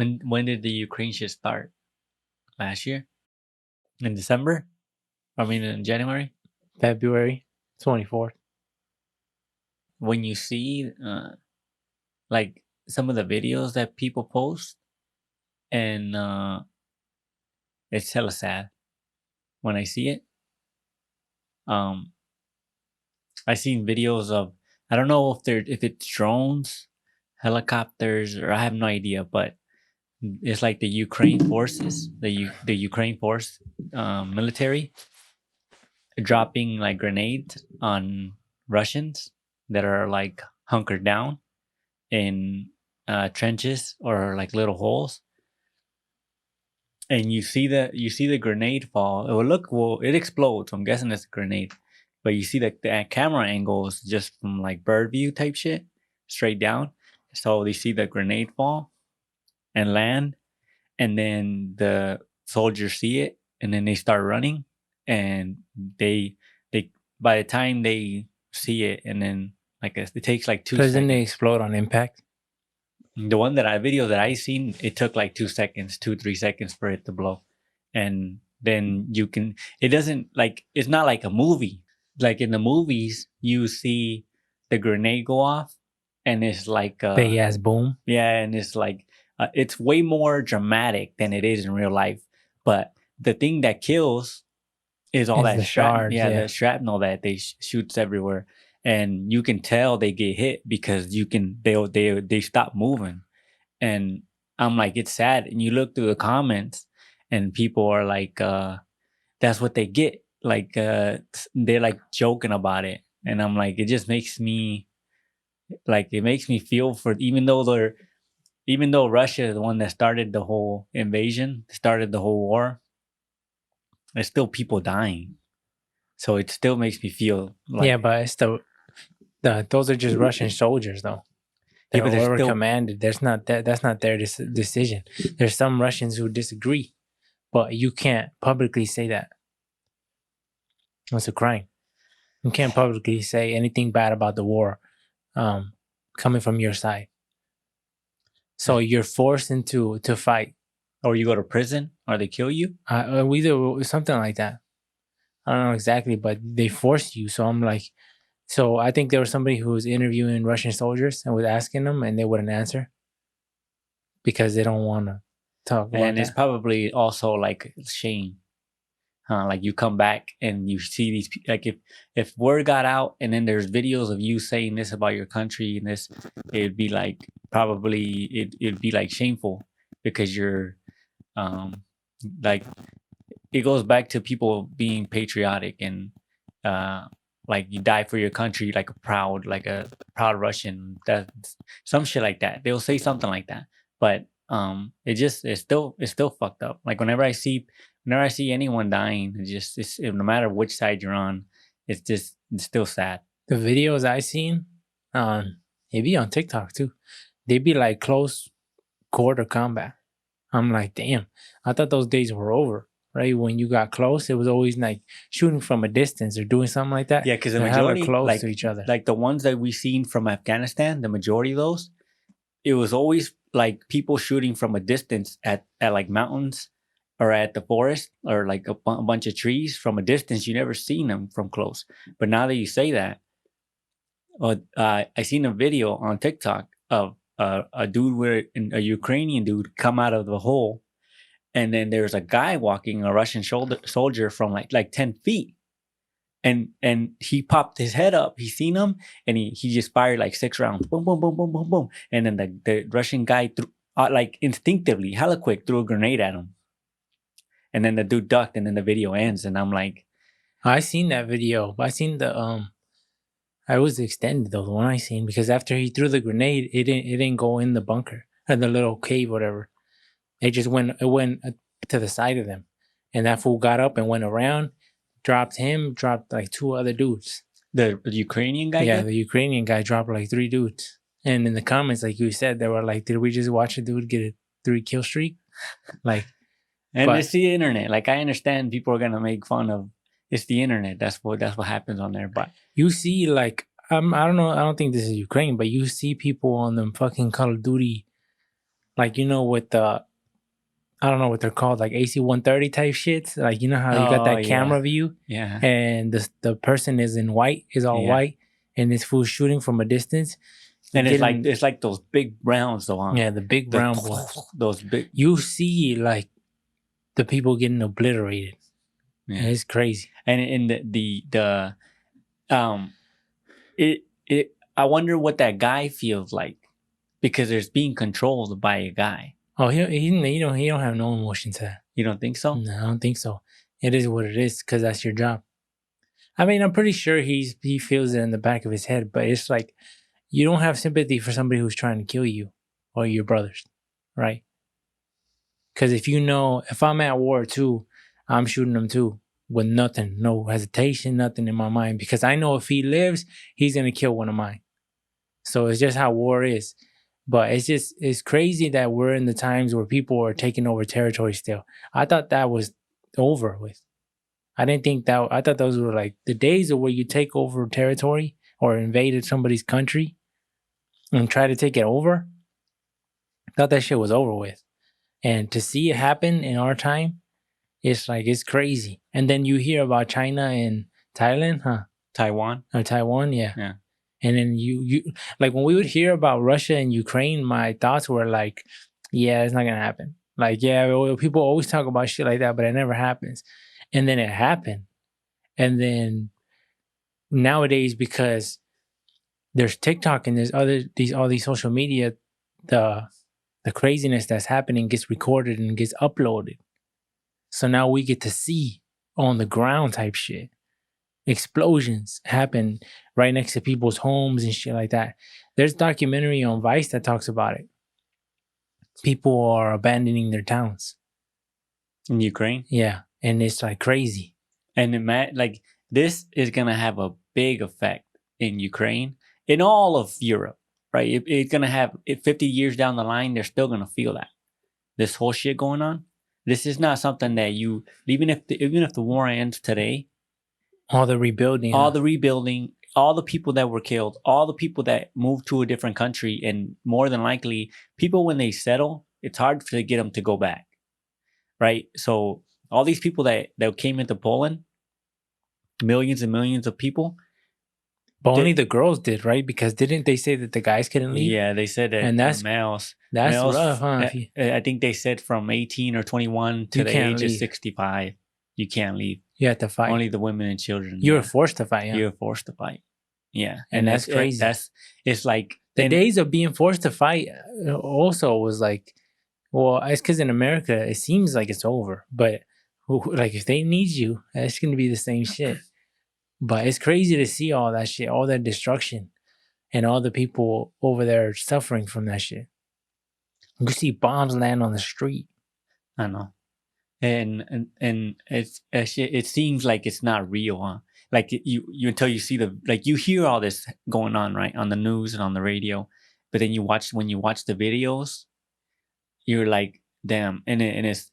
When did the Ukraine shit start? Last year? In December? I mean in January? February 24th. When you see like some of the videos that people post, and it's hella sad when I see it. I seen videos of, I don't know if it's drones, helicopters, or I have no idea, but it's like the Ukraine forces, the Ukraine force military dropping like grenades on Russians that are like hunkered down in trenches or like little holes, and you see the grenade fall. It explodes. I'm guessing it's a grenade, but you see that the camera angles just from like bird view type shit straight down. So they see the grenade fall and land, and then the soldiers see it, and then they start running, and they by the time they see it, and then like it takes like 2 Because then they seconds. explode on impact. The video that I seen, it took like 2 seconds, 2-3 seconds for it to blow, and then you can. It doesn't like, it's not like a movie. Like in the movies, you see the grenade go off, and it's like Big ass boom. yeah, and it's like it's way more dramatic than it is in real life. But the thing that kills is all that the shards. the shrapnel that they shoots everywhere, and you can tell they get hit because they stop moving. And I'm like, it's sad. And you look through the comments, and people are like, that's what they get. Like they're like joking about it, and I'm like, it just makes me like, it makes me feel for, even though Russia is the one that started the whole invasion, started the whole war, there's still people dying. So it still makes me feel like, yeah, but it's those are just Russian soldiers, though. Yeah, but They're they're still- commanded. That's not their decision. There's some Russians who disagree, but you can't publicly say that. It's a crime. You can't publicly say anything bad about the war coming from your side. So you're forced into to fight. or you go to prison, or they kill you. We do something like that. I don't know exactly, but they force you. So I'm like, so I think there was somebody who was interviewing Russian soldiers and was asking them, and they wouldn't answer because they don't want to talk about And it's that. probably also like shame. Like you come back and you see these like, if word got out and then there's videos of you saying this about your country and this, it'd be like, probably it'd be like shameful, because you're like, it goes back to people being patriotic, and like you die for your country like a proud Russian, that some shit like that. They'll say something like that, but it's still fucked up. Like whenever I see anyone dying, it's no matter which side you're on, it's still sad. The videos I seen it be on TikTok too. They be like close quarter combat. I'm like, damn, I thought those days were over. Right, when you got close, it was always like shooting from a distance or doing something like that. Yeah, because the They're hella majority, close like, to each other. like the ones that we seen from Afghanistan, the majority of those, it was always like people shooting from a distance at like mountains or at the forest, or like a bunch of trees from a distance. You never seen them from close. But now that you say that, I seen a video on TikTok of a dude with a Ukrainian dude come out of the hole, and then there's a guy walking, a Russian soldier from like 10 feet. And he popped his head up. He seen him, and he just fired like 6 rounds. Boom, boom, boom, boom, boom, boom. And then the Russian guy threw, like instinctively, hella quick, threw a grenade at him. And then the dude ducked, and then the video ends. And I'm like, I seen that video. I seen the I was extended though, the one I seen, because after he threw the grenade, it didn't go in the bunker or the little cave, whatever. It just went to the side of them, and that fool got up and went around, dropped like 2 other dudes. the Ukrainian guy. Yeah, the Ukrainian guy dropped like 3 dudes. And in the comments, like you said, they were like, "Did we just watch a dude get a 3 kill streak?" Like, And it's the internet. Like, I understand people are gonna make fun of. It's the internet. That's what happens on there. But you see, like, I don't know. I don't think this is Ukraine, but you see people on them fucking Call of Duty, like with the, I don't know what they're called, like AC-130 type shits. Like how you got that camera view, Yeah. and the person is in white, is all white, and this fool's shooting from a distance. And it's like those big rounds, though. Huh? Yeah, the big round ones. Those big. You see, like the people getting obliterated. Yeah, it's crazy. And in the I wonder what that guy feels like, because there's being controlled by a guy. Oh, he don't have no emotions there. You don't think so? No, I don't think so. It is what it is, because that's your job. I mean, I'm pretty sure he feels it in the back of his head, but it's like you don't have sympathy for somebody who's trying to kill you or your brothers, right? Because if I'm at war too, I'm shooting them too with nothing, no hesitation, nothing in my mind, because I know if he lives, he's gonna kill one of mine. So it's just how war is. But it's crazy that we're in the times where people are taking over territory still. I thought that was over with. I thought those were like the days of where you take over territory or invaded somebody's country and try to take it over. I thought that shit was over with. And to see it happen in our time, it's crazy. And then you hear about China and Thailand, huh? Taiwan? Or Taiwan, yeah. Yeah. And then you like when we would hear about Russia and Ukraine, my thoughts were like, yeah, it's not gonna happen. Like, yeah, people always talk about shit like that, but it never happens. And then it happened. And then nowadays, because there's TikTok and there's all these social media, the craziness that's happening gets recorded and gets uploaded. So now we get to see on the ground type shit. Explosions happen right next to people's homes and shit like that. There's a documentary on Vice that talks about it. People are abandoning their towns. In Ukraine? Yeah. And it's like crazy. And like this is going to have a big effect in Ukraine, in all of Europe, right? It's going to have, 50 years down the line, they're still going to feel that. This whole shit going on. This is not something that even if the war ends today, all the rebuilding, all the people that were killed, all the people that moved to a different country, and more than likely, people when they settle, it's hard to get them to go back, right? So all these people that came into Poland, millions and millions of people. But only the girls did, right? Because didn't they say that the guys couldn't leave? Yeah, they said that. And that's males. That's males, rough, huh? I think they said from 18 or 21 to the age of 65, you can't leave. You have to fight. Only the women and children. You were forced to fight. Yeah. You were forced to fight. Yeah, and that's crazy. It's like the days of being forced to fight. Also, was like, well, it's because in America it seems like it's over, but like if they need you, it's gonna be the same shit. But it's crazy to see all that shit, all that destruction, and all the people over there suffering from that shit. You see bombs land on the street. I know. And it seems like it's not real, huh? Like you until you see you hear all this going on, right, on the news and on the radio, but then when you watch the videos, you're like, damn. And it's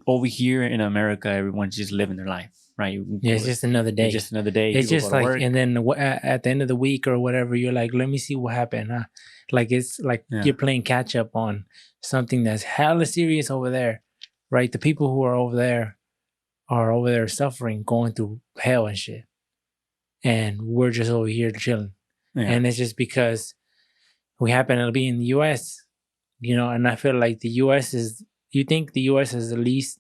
over here in America, everyone's just living their life, right? Yeah, it's just another day. It's just another day. It's just like, and then at the end of the week or whatever, you're like, let me see what happened, huh? Like it's like you're playing catch up on something that's hella serious over there. Right, the people who are over there suffering, going through hell and shit, and we're just over here chilling. Yeah. And it's just because we happen to be in the U.S., And I feel like the U.S. is. You think the U.S. is the least,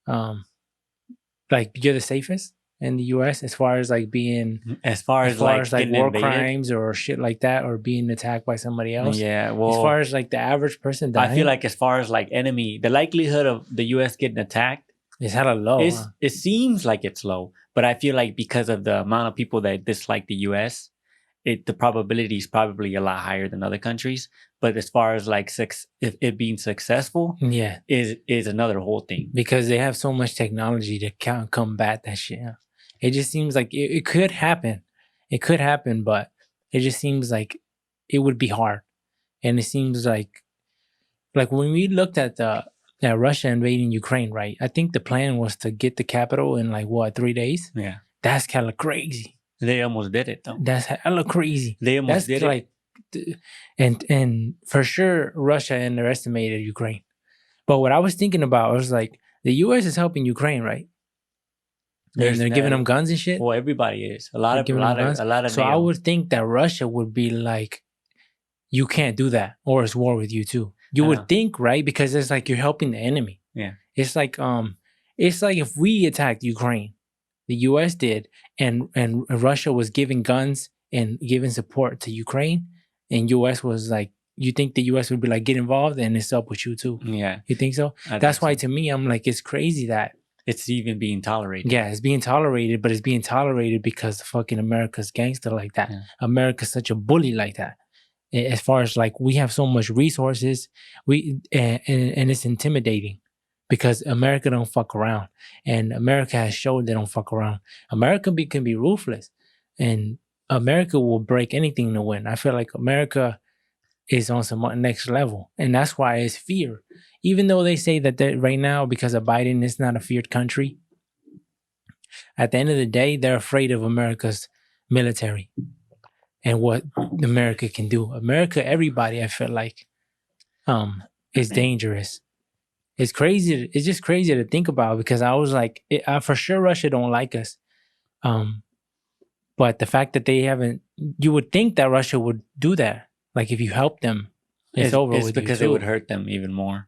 like you're the safest in the U.S. as far as like being, as far as war invaded? Crimes or shit like that, or being attacked by somebody else. Yeah, well, as far as like the average person dying, I feel like as far as like enemy, the likelihood of the U.S. getting attacked is hella low. It seems like it's low, but I feel like because of the amount of people that dislike the U.S., the probability is probably a lot higher than other countries. But as far as like if it being successful, is another whole thing, because they have so much technology to combat that shit. It just seems like it could happen. It could happen, but it just seems like it would be hard. And it seems like when we looked at Russia invading Ukraine, right? I think the plan was to get the capital in 3 days? Yeah. That's kind of crazy. They almost did it, though. That's hella crazy. They almost did it. and for sure Russia underestimated Ukraine. But what I was thinking about was like the U.S. is helping Ukraine, right? And they're giving them guns and shit. Well, everybody is. A lot They're of giving them guns. So I NATO. would think that Russia would be like, you can't do that, or it's war with you too. You would think, right? Because it's like you're helping the enemy. Yeah. It's like if we attacked Ukraine, the U.S. did, and Russia was giving guns and giving support to Ukraine, and U.S. was like, you think the U.S. would be like, get involved, and it's up with you too. Yeah. You think so? That's why to me, I'm like, it's crazy that it's even being tolerated. Yeah, it's being tolerated, but it's being tolerated because fucking America's gangster like that. Yeah. America's such a bully like that. As far as like we have so much resources, and it's intimidating because America don't fuck around, and America has showed they don't fuck around. America can be ruthless, and America will break anything to win. I feel like America is on some next level, and that's why it's fear. Even though they say that right now, because of Biden, it's not a feared country. At the end of the day, they're afraid of America's military and what America can do. America, everybody, I feel like, is dangerous. It's crazy. It's just crazy to think about because I was like, for sure, Russia don't like us. But the fact that they haven't, you would think that Russia would do that. Like if you help them, it's over with you too. Because it would hurt them even more.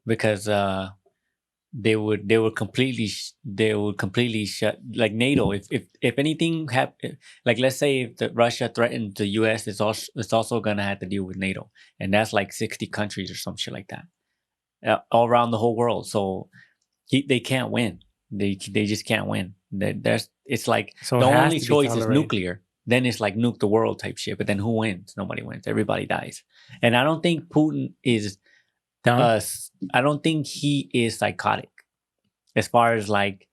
Because they would completely shut, like NATO. If anything happened, like let's say if Russia threatened the U.S., it's also gonna have to deal with NATO, and that's like 60 countries or some shit like that, all around the whole world. So they can't win. They just can't win. It's like so the only choice is nuclear. Then it's like nuke the world type shit. But then who wins? Nobody wins. Everybody dies. And I don't think Putin is. I don't think he is psychotic. As far as like,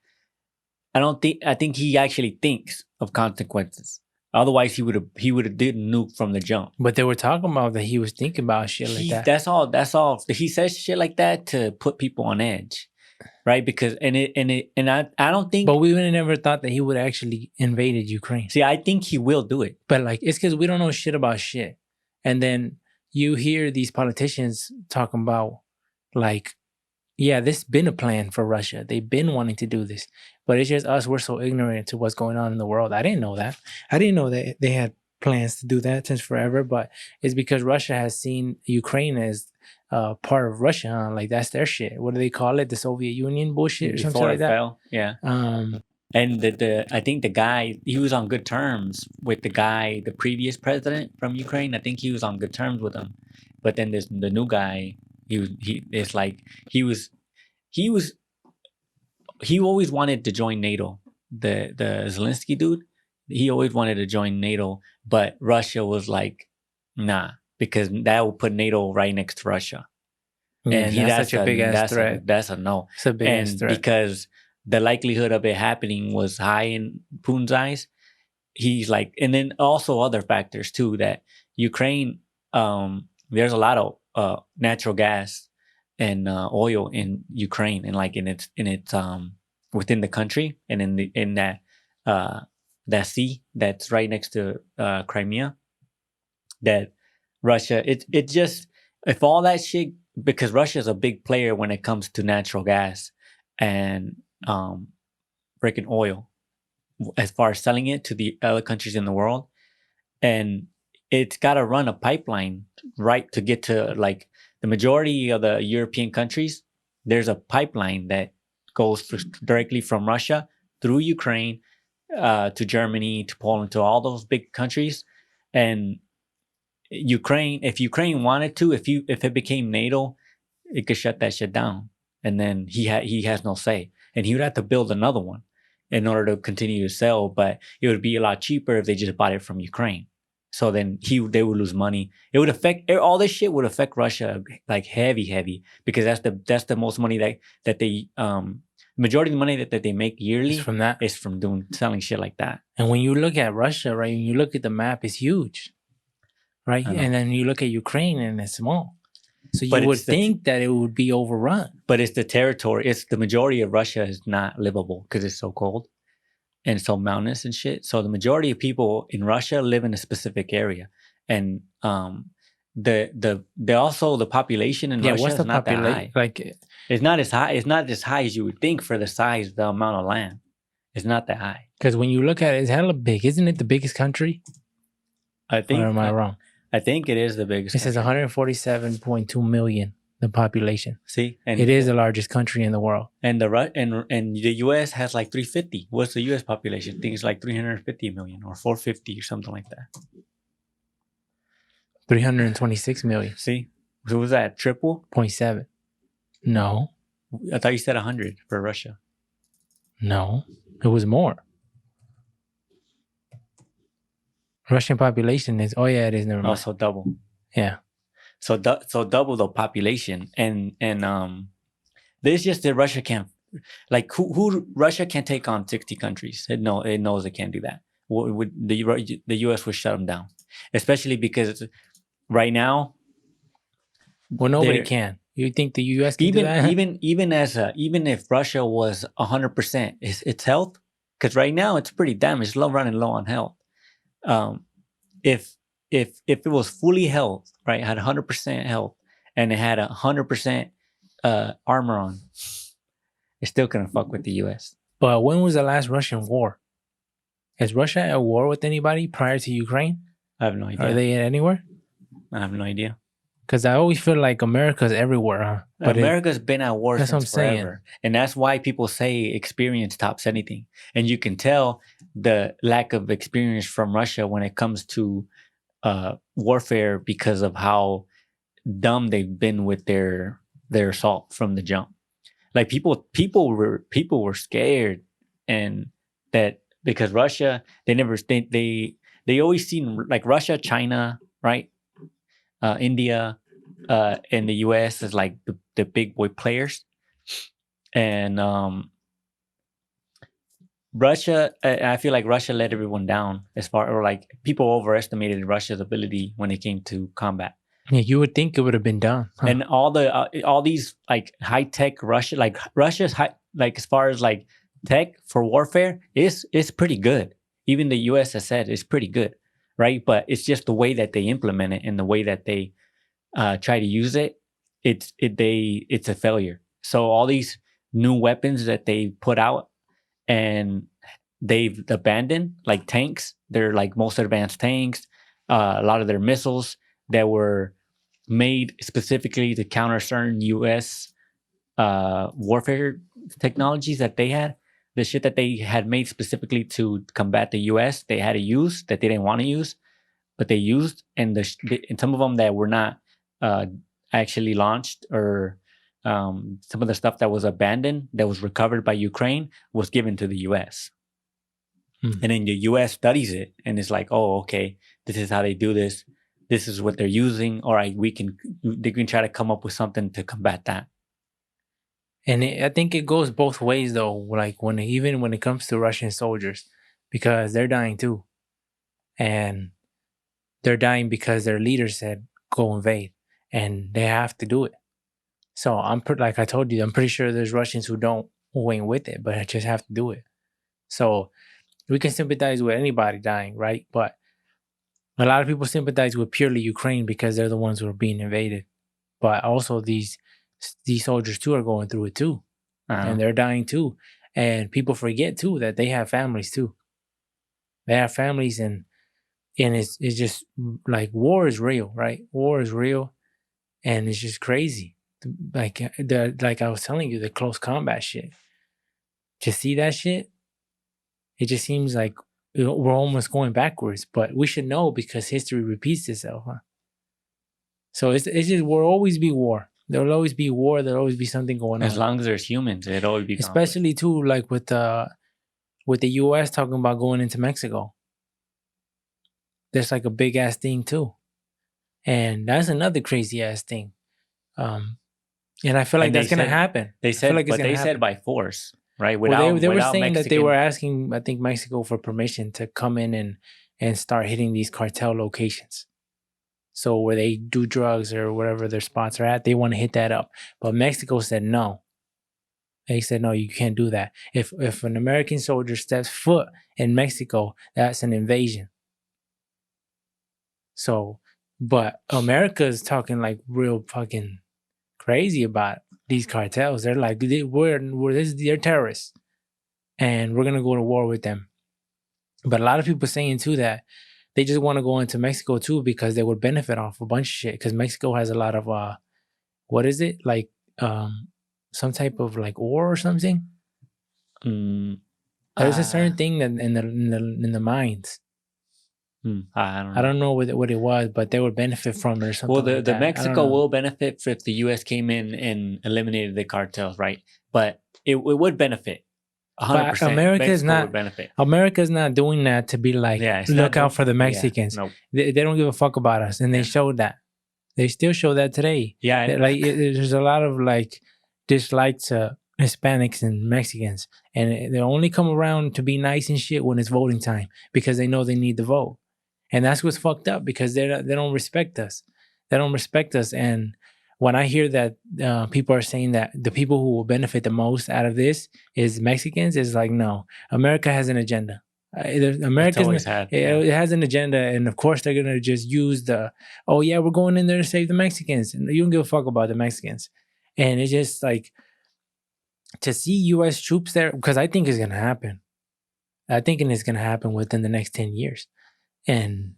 I think he actually thinks of consequences. Otherwise, he would have did nuke from the jump. But they were talking about that he was thinking about shit like that. That's all. He says shit like that to put people on edge, right? Because I don't think. But we would have never thought that he would actually invaded Ukraine. See, I think he will do it. But like, it's because we don't know shit about shit, and then you hear these politicians talking about like, yeah, this been a plan for Russia. They've been wanting to do this, but it's just us. We're so ignorant to what's going on in the world. I didn't know that. I didn't know that they had plans to do that since forever, but it's because Russia has seen Ukraine as part of Russia. Huh? Like that's their shit. What do they call it? The Soviet Union bullshit or something like that? Fell. Yeah. And I think the guy, he was on good terms with the previous president from Ukraine. I think he was on good terms with him. But then the new guy, he always wanted to join NATO. The Zelensky dude, he always wanted to join NATO, but Russia was like, nah, because that would put NATO right next to Russia. Yeah, and that's such a big ass threat. That's a no. It's a big ass threat. Because the likelihood of it happening was high in Putin's eyes. He's like, and then also other factors too, that Ukraine, there's a lot of natural gas and oil in Ukraine, and like in its within the country, and in that sea that's right next to Crimea. That Russia, it just, if all that shit, because Russia is a big player when it comes to natural gas and freaking oil, as far as selling it to the other countries in the world, and it's got to run a pipeline right to get to like the majority of the European countries. There's a pipeline that goes directly from Russia through Ukraine to Germany, to Poland, to all those big countries. And Ukraine, if Ukraine wanted to, if it became NATO, it could shut that shit down, and then he has no say, and he would have to build another one in order to continue to sell. But it would be a lot cheaper if they just bought it from Ukraine. So then they would lose money. It would affect, all this shit would affect Russia like heavy, because that's the most money that they majority of the money that they make yearly is from selling shit like that. And when you look at Russia, right, when you look at the map, it's huge, right? And then you look at Ukraine and it's small. So you would think that it would be overrun. But it's the territory. It's the majority of Russia is not livable because it's so cold and so mountainous and shit. So the majority of people in Russia live in a specific area. and the also the population in Yeah, Russia what's is the not that population? high. Like, It's not as high. It's not as high as you would think for the amount of land. It's not that high. because when you look at it, it's hella big. Isn't it the biggest country? I Or think am I wrong? I think it is the biggest. It says country. 147.2 million, the population. See, and It is the largest country in the world. and the U.S. has like 350. What's the U.S. population? I think it's like 350 million or 450 or something like that. 326 million. See, so was that triple? 0.7. No, I thought you said 100 for Russia. no, it was more. Russian population is, oh yeah, it is, never mind. Also double. Yeah. So double the population, and this just that Russia can't, like who Russia can't take on 60 countries. It knows it can't do that. The U.S. would shut them down, especially because right now, Well, nobody can. You think the U.S. can do even that? even if Russia was 100% its health, because right now it's pretty damaged, running low on health. If it was fully health, right, had 100% health, and it had 100% armor on, it's still gonna fuck with the U.S. But when was the last Russian war? Is Russia at war with anybody prior to Ukraine? I have no idea. Are they anywhere? I have no idea. Because I always feel like America's everywhere, huh? But America's been at war that's since what I'm saying. forever, and that's why people say experience tops anything. And you can tell the lack of experience from Russia when it comes to warfare because of how dumb they've been with their assault from the jump. Like people were scared, and that because Russia, they always seen like Russia, China, right, India, and the U.S. as like the big boy players, and Russia, I feel like Russia let everyone down or like people overestimated Russia's ability when it came to combat. Yeah, you would think it would have been done. Huh? And all these like high tech Russia's high, like as far as like tech for warfare is pretty good. Even the U.S. has said it's pretty good, right? But it's just the way that they implement it and the way that they try to use it. It's a failure. So all these new weapons that they put out and they've abandoned, like tanks, they're like most advanced tanks, a lot of their missiles that were made specifically to counter certain U.S. Warfare technologies that they had. The shit that they had made specifically to combat the U.S. they had to use that they didn't want to use, but they used, and some of them that were not actually launched, or some of the stuff that was abandoned that was recovered by Ukraine was given to the U.S. And then the U.S. studies it and it's like, oh, okay, this is how they do this. This is what they're using. All right, they can try to come up with something to combat that. And I think it goes both ways though. Like even when it comes to Russian soldiers, because they're dying too, and they're dying because their leader said go invade, and they have to do it. So like I told you, I'm pretty sure there's Russians who ain't with it, but just have to do it. So we can sympathize with anybody dying, right? But a lot of people sympathize with purely Ukraine because they're the ones who are being invaded. But also these soldiers too are going through it too, and they're dying too. And people forget too that they have families too. They have families, and it's just like war is real, right? War is real, and it's just crazy. Like I was telling you, the close combat shit. To see that shit, it just seems like we're almost going backwards. But we should know because history repeats itself, huh? So it's just will always be war. There'll always be war. There'll always be something going on. As long as there's humans, it'll always be. Especially too, like with the U.S. talking about going into Mexico. There's like a big ass thing too, and that's another crazy ass thing. And I feel like that's gonna happen. They said, but they said by force, right? They were saying that they were asking, I think, Mexico for permission to come in and start hitting these cartel locations. So where they do drugs or whatever their spots are at, they want to hit that up. But Mexico said no. They said, no, you can't do that. If an American soldier steps foot in Mexico, that's an invasion. So, but America is talking like real fucking crazy about these cartels. They're like, they're terrorists, and we're gonna go to war with them. But a lot of people saying too that they just want to go into Mexico too because they would benefit off a bunch of shit. Because Mexico has a lot of what is it like some type of like ore or something. There's a certain thing that in the mines. I don't know what it was, but they would benefit from it or something. Well, like the that. Mexico will benefit if the U.S. came in and eliminated the cartels, right? But it would benefit. 100%. But America's Mexico not. would benefit. America's not doing that to be like, look out for the Mexicans. Yeah, no. They don't give a fuck about us, and they showed that. They still show that today. Yeah, like there's a lot of like dislike to Hispanics and Mexicans, and they only come around to be nice and shit when it's voting time because they know they need the vote, and that's what's fucked up because they don't respect us. They don't respect us, and when I hear that people are saying that the people who will benefit the most out of this is Mexicans, it's like, no, America has an agenda. America's it has an agenda, and of course they're gonna just use we're going in there to save the Mexicans, and you don't give a fuck about the Mexicans. And it's just like to see U.S. troops there, because I think it's gonna happen. I think it's gonna happen within the next 10 years, and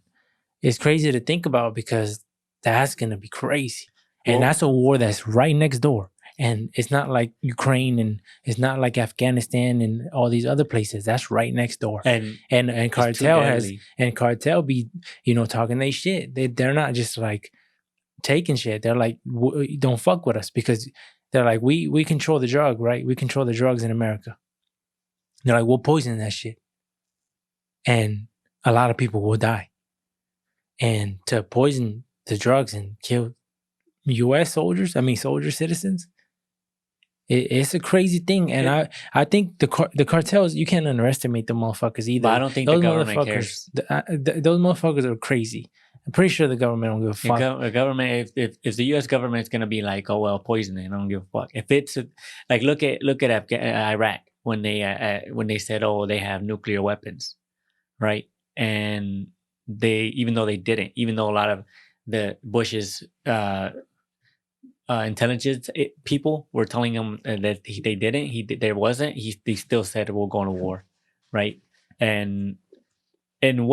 it's crazy to think about because that's gonna be crazy. And that's a war that's right next door. And it's not like Ukraine, and it's not like Afghanistan and all these other places. That's right next door. And Cartel be, talking they shit. They're not just like taking shit. They're like, don't fuck with us, because they're like, we control the drug, right? We control the drugs in America. They're like, we'll poison that shit, and a lot of people will die. And to poison the drugs and kill U.S. citizens, it's a crazy thing. And I think the cartels, you can't underestimate the motherfuckers either. But I don't think the government cares. Those motherfuckers are crazy. I'm pretty sure the government don't give a fuck. The government, if the U.S. government is gonna be like, oh well, poison it, I don't give a fuck. If it's like look at Iraq when they said, oh, they have nuclear weapons, right? And even though a lot of the Bush's intelligence people were telling him that they didn't. There wasn't. They still said we're going to war, right? And there had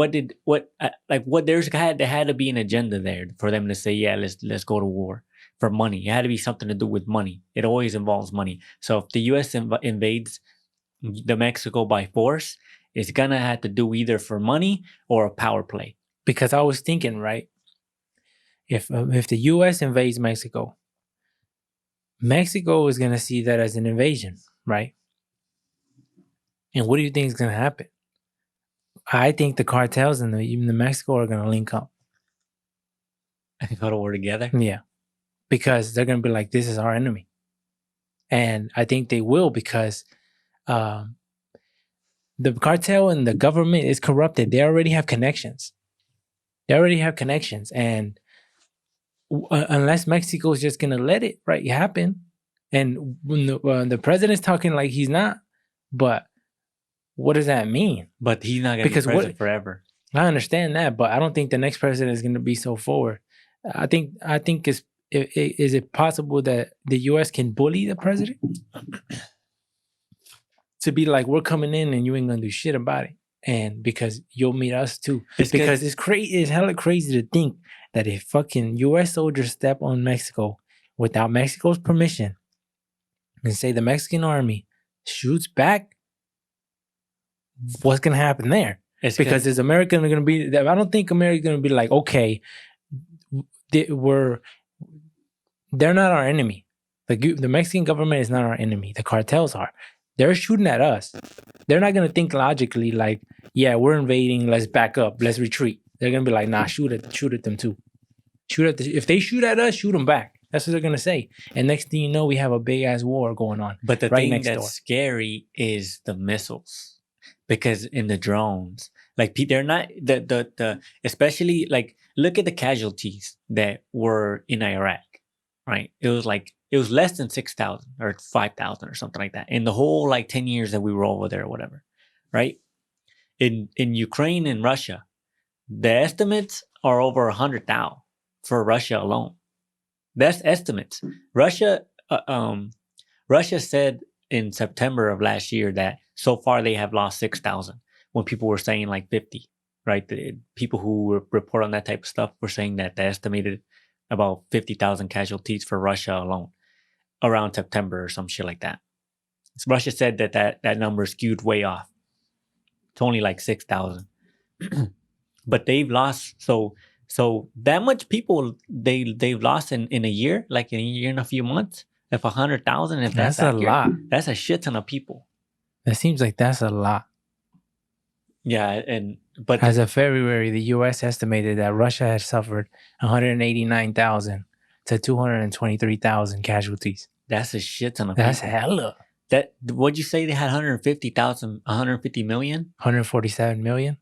to be an agenda there for them to say, yeah, let's go to war for money. It had to be something to do with money. It always involves money. So if the U.S. invades the Mexico by force, it's gonna have to do either for money or a power play. Because I was thinking, right, if the U.S. invades Mexico, Mexico is going to see that as an invasion, right? And what do you think is going to happen? I think the cartels and even the Mexico are going to link up. And go to war together? Yeah. Because they're going to be like, this is our enemy. And I think they will, because the cartel and the government is corrupted. They already have connections. And unless Mexico is just gonna let it happen, and when the president's talking like he's not, but what does that mean? But he's not gonna be president forever. I understand that, but I don't think the next president is gonna be so forward. I think is it possible that the U.S. can bully the president to be like, we're coming in and you ain't gonna do shit about it, and because you'll meet us too. Because it's crazy, it's hella crazy to think that if fucking U.S. soldiers step on Mexico without Mexico's permission and say the Mexican army shoots back, what's going to happen there? Because is America going to be... I don't think America's going to be like, okay, they're not our enemy. The Mexican government is not our enemy. The cartels are. They're shooting at us. They're not going to think logically like, yeah, we're invading, let's back up, let's retreat. They're going to be like, nah, shoot at them too. If they shoot at us, shoot them back. That's what they're going to say. And next thing you know, we have a big ass war going on. But the thing that's scary is the missiles. Because in the drones, like they're not, especially like, look at the casualties that were in Iraq, right? It was less than 6,000 or 5,000 or something like that in the whole like 10 years that we were over there or whatever, right? In Ukraine and Russia, the estimates are over 100,000 for Russia alone. That's estimates. Russia said in September of last year that so far they have lost 6,000 when people were saying like 50, right? The people who report on that type of stuff were saying that they estimated about 50,000 casualties for Russia alone around September or some shit like that. So Russia said that number skewed way off. It's only like 6,000. But they've lost so that much people they've lost in a year, like in a year and a few months. If 100,000, if that's a accurate, lot. that's a shit ton of people. That seems like that's a lot. Yeah, but as of February, the U.S. estimated that Russia had suffered 189,000 to 223,000 casualties. That's a shit ton of That's people. hella. What'd you say they had 150 million? 147 million?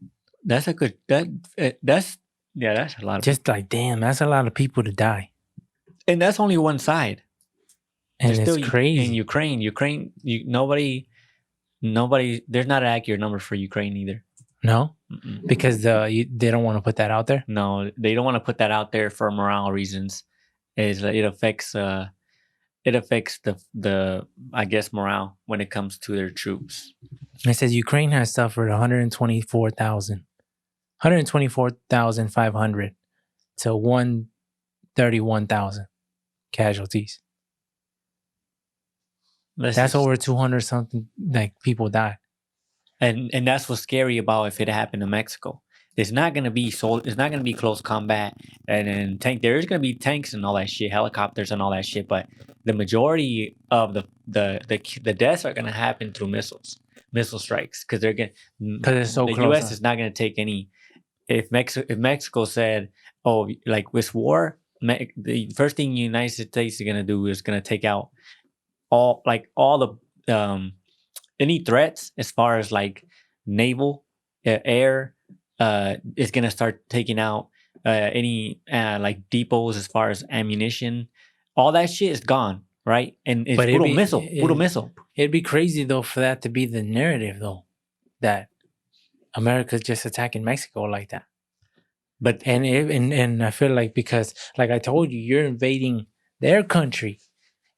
That's a good, that's a lot of Just like, damn, that's a lot of people to die. And that's only one side. And There's it's still crazy. In Ukraine, nobody, there's not an accurate number for Ukraine either. No? Mm-mm. Because they don't want to put that out there? No, they don't want to put that out there for morale reasons. It affects the I guess morale when it comes to their troops. It says Ukraine has suffered 124,500 to 131,000 casualties. That's over 200 something like people died. And that's what's scary about if it happened in Mexico. It's not gonna be it's not gonna be close combat and there's gonna be tanks and all that shit, helicopters and all that shit, but the majority of the deaths are gonna happen through missile strikes because they're gonna it's so the close. US is not gonna take any. If Mexico said, oh, like with war, the first thing the United States is gonna do is gonna take out all the any threats as far as like naval, air, is gonna start taking out any like depots as far as ammunition. All that shit is gone, right? And it's brutal missile. It'd be crazy though for that to be the narrative though, that America's just attacking Mexico like that. But and I feel like because like I told you, you're invading their country,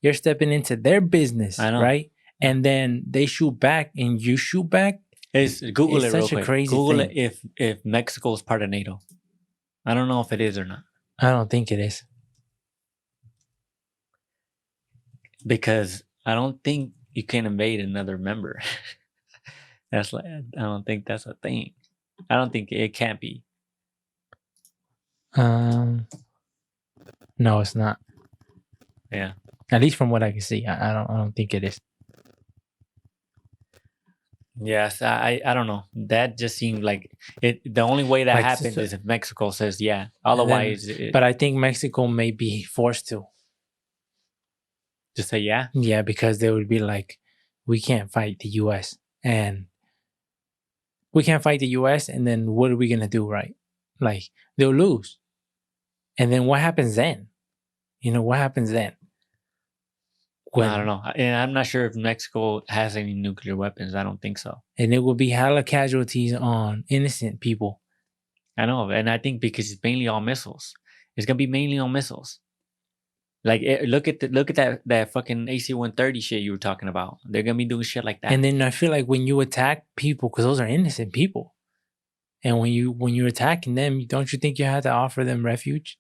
you're stepping into their business, right? And then they shoot back, and you shoot back. Google it real quick. Google thing. it if Mexico is part of NATO. I don't know if it is or not. I don't think it is. Because I don't think you can invade another member. I don't think that's a thing. I don't think it can't be. No, it's not. Yeah. At least from what I can see, I don't think it is. Yes, I don't know. That just seemed like it. The only way that happens is if Mexico says yeah. Otherwise, but I think Mexico may be forced to just say yeah. Yeah, because they would be like, we can't fight the U.S. and then what are we gonna do, right? Like they'll lose, and then what happens then? What happens then? I don't know. And I'm not sure if Mexico has any nuclear weapons. I don't think so. And it will be hella casualties on innocent people. I know. And I think because it's mainly on missiles. It's going to be mainly on missiles. Like, look at that fucking AC-130 shit you were talking about. They're going to be doing shit like that. And then I feel like when you attack people, because those are innocent people, and when you're attacking them, don't you think you have to offer them refuge?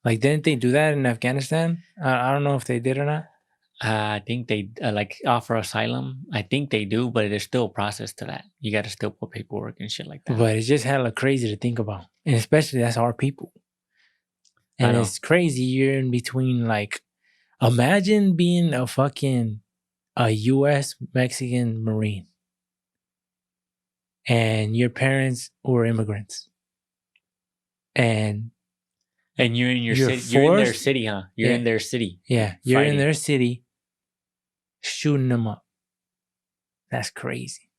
Like, didn't they do that in Afghanistan? I don't know if they did or not. I think they like offer asylum. I think they do, but there's still a process to that. You got to still put paperwork and shit like that. But it's just hella crazy to think about. And especially that's our people. And it's crazy you're in between, like, imagine being a U.S. Mexican Marine. And your parents were immigrants. And you're in your city. You're in their city, huh? You're in their city. Yeah, you're in their city, shooting them up. That's crazy,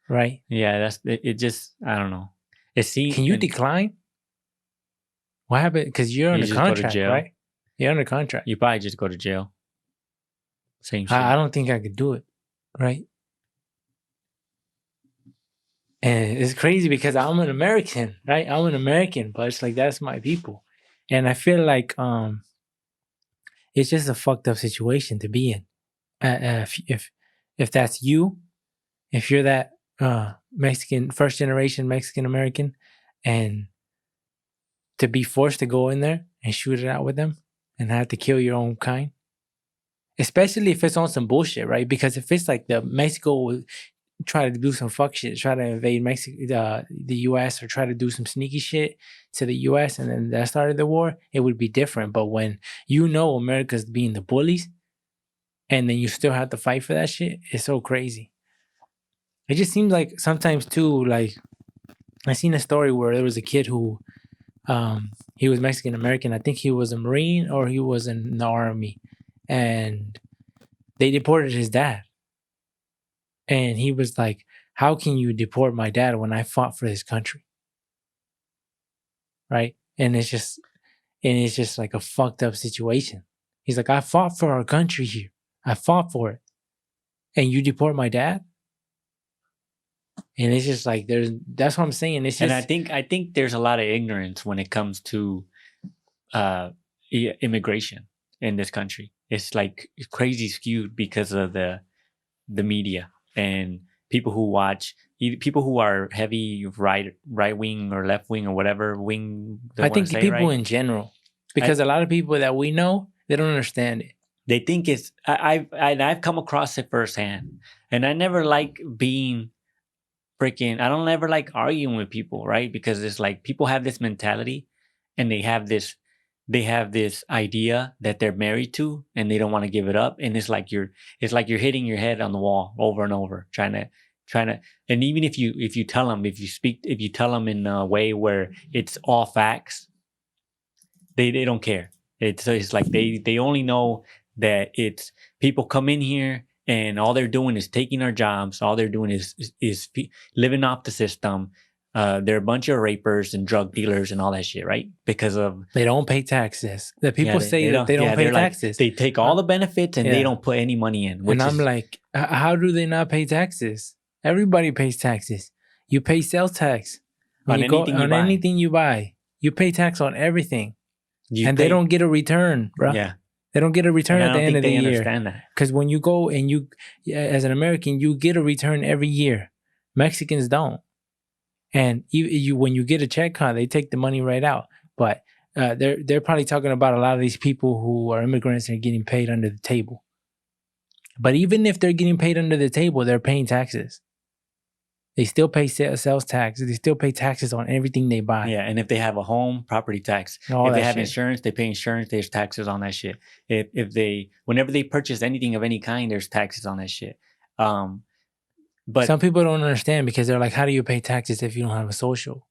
right? Yeah, that's it. Just I don't know. Can you decline? What happened? Because you're under contract, right? You're under contract. You probably just go to jail. Same shit. I don't think I could do it, right? And it's crazy because I'm an American, right? I'm an American, but it's like that's my people. And I feel like it's just a fucked up situation to be in. If that's you, if you're that Mexican, first generation Mexican American, and to be forced to go in there and shoot it out with them and have to kill your own kind, especially if it's on some bullshit, right? Because if it's like the Mexico try to do some fuck shit, try to invade Mexico, the U.S., or try to do some sneaky shit to the U.S., and then that started the war, it would be different. But when you know America's being the bullies, and then you still have to fight for that shit, it's so crazy. It just seems like sometimes too, like I seen a story where there was a kid who, he was Mexican American. I think he was a Marine or he was in the army, and they deported his dad. And he was like, how can you deport my dad when I fought for this country? Right? And it's just like a fucked up situation. He's like, I fought for our country here. I fought for it. And you deport my dad? And it's just like that's what I'm saying. It's just, and I think there's a lot of ignorance when it comes to immigration in this country. It's like crazy skewed because of the media and people who watch, people who are heavy right wing or left wing or whatever wing. I think people in general, because a lot of people that we know, they don't understand it. They think it's I've come across it firsthand, and I never like being freaking. I don't ever like arguing with people, right? Because it's like people have this mentality, and they have this idea that they're married to, and they don't want to give it up. And it's like you're hitting your head on the wall over and over, trying to. And even if you tell them in a way where it's all facts, they don't care. It's like they only know that it's people come in here and all they're doing is taking our jobs. All they're doing is living off the system. They're a bunch of rapers and drug dealers and all that shit, right? Because of they don't pay taxes. The people say that they don't pay taxes. They take all the benefits and they don't put any money in. And I'm like, how do they not pay taxes? Everybody pays taxes. You pay sales tax on anything you buy. You pay tax on everything, they don't get a return, bro. Yeah. They don't get a return at the end of the year. Understand that. Because when you go and you, as an American, you get a return every year. Mexicans don't. And when you get a check card, they take the money right out. But they're probably talking about a lot of these people who are immigrants and getting paid under the table. But even if they're getting paid under the table, they're paying taxes. They still pay sales tax. They still pay taxes on everything they buy. Yeah, and if they have a home, property tax. If they have insurance, they pay insurance. There's taxes on that shit. Whenever they purchase anything of any kind, there's taxes on that shit. But some people don't understand because they're like, how do you pay taxes if you don't have a social?